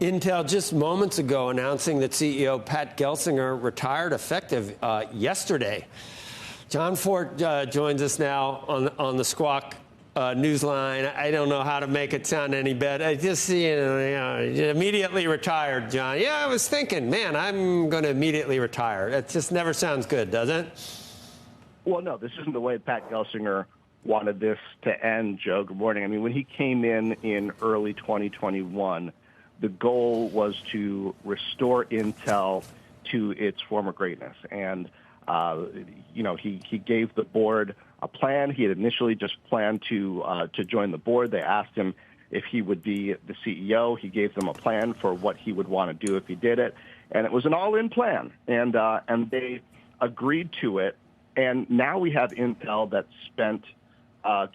Intel just moments ago announcing that CEO Pat Gelsinger retired effective yesterday. John Fortt joins us now on the Squawk Newsline. I don't know how to make it sound any better. I just see immediately retired, John. Yeah, I was thinking, man, I'm going to immediately retire. It just never sounds good, does it? Well, no, this isn't the way Pat Gelsinger wanted this to end, Joe. Good morning. I mean, when he came in early 2021, the goal was to restore Intel to its former greatness. And, he gave the board a plan. He had initially just planned to join the board. They asked him if he would be the CEO. He gave them a plan for what he would want to do if he did it. And it was an all-in plan. And they agreed to it. And now we have Intel that's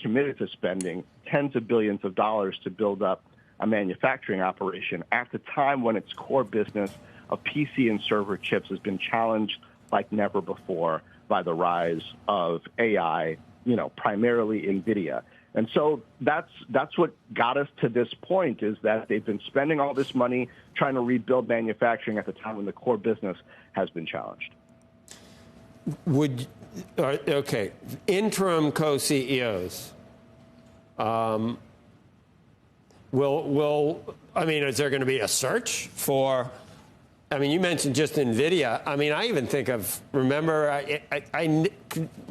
committed to spending tens of billions of dollars to build up a manufacturing operation at the time when its core business of PC and server chips has been challenged like never before by the rise of AI, primarily NVIDIA. And so that's what got us to this point, is that they've been spending all this money trying to rebuild manufacturing at the time when the core business has been challenged. Interim co-CEOs. Is there going to be a search for? I mean, you mentioned just NVIDIA. I mean, I even think of, I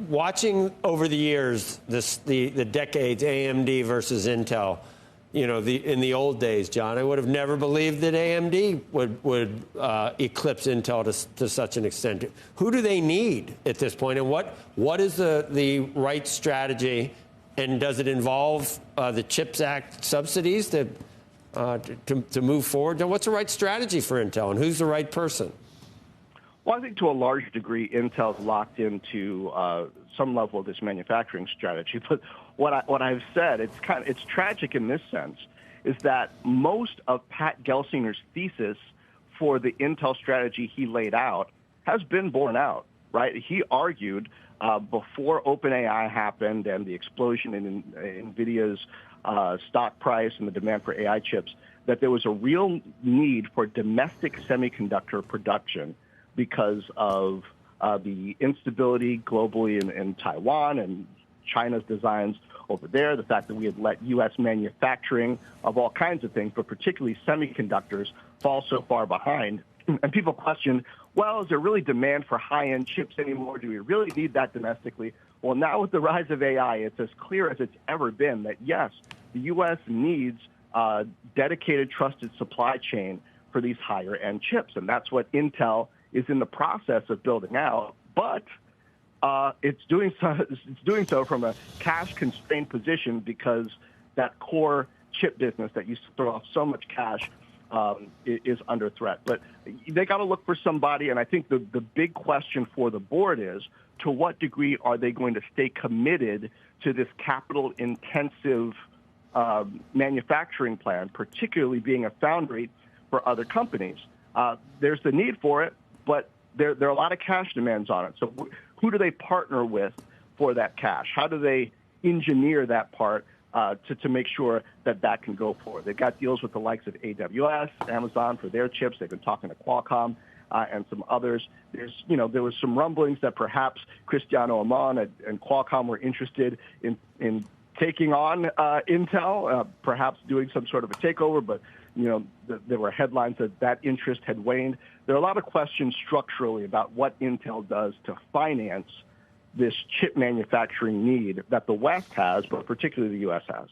watching over the years the decades AMD versus Intel. In the old days, John, I would have never believed that AMD would eclipse Intel to such an extent. Who do they need at this point, and what is the right strategy? And does it involve the CHIPS Act subsidies to move forward? Now, what's the right strategy for Intel, and who's the right person? Well, I think to a large degree, Intel's locked into some level of this manufacturing strategy. But what I've said, it's tragic in this sense, is that most of Pat Gelsinger's thesis for the Intel strategy he laid out has been borne out, right? He argued before OpenAI happened and the explosion in NVIDIA's stock price and the demand for AI chips, that there was a real need for domestic semiconductor production because of the instability globally in Taiwan and China's designs over there, the fact that we had let U.S. manufacturing of all kinds of things, but particularly semiconductors, fall so far behind. And people question, well, is there really demand for high-end chips anymore? Do we really need that domestically? Well, now with the rise of AI, it's as clear as it's ever been that, yes, the U.S. needs a dedicated, trusted supply chain for these higher-end chips. And that's what Intel is in the process of building out. But it's doing so from a cash-constrained position because that core chip business that used to throw off so much cash is under threat. But they got to look for somebody, and I think the big question for the board is, to what degree are they going to stay committed to this capital-intensive manufacturing plan, particularly being a foundry for other companies? There's the need for it, but there are a lot of cash demands on it. So who do they partner with for that cash? How do they engineer that part to make sure that can go forward? They've got deals with the likes of AWS, Amazon for their chips. They've been talking to Qualcomm and some others. There was some rumblings that perhaps Cristiano Amon and Qualcomm were interested in taking on Intel, perhaps doing some sort of a takeover, but there were headlines that interest had waned. There are a lot of questions structurally about what Intel does to finance this chip manufacturing need that the West has, but particularly the U.S. has.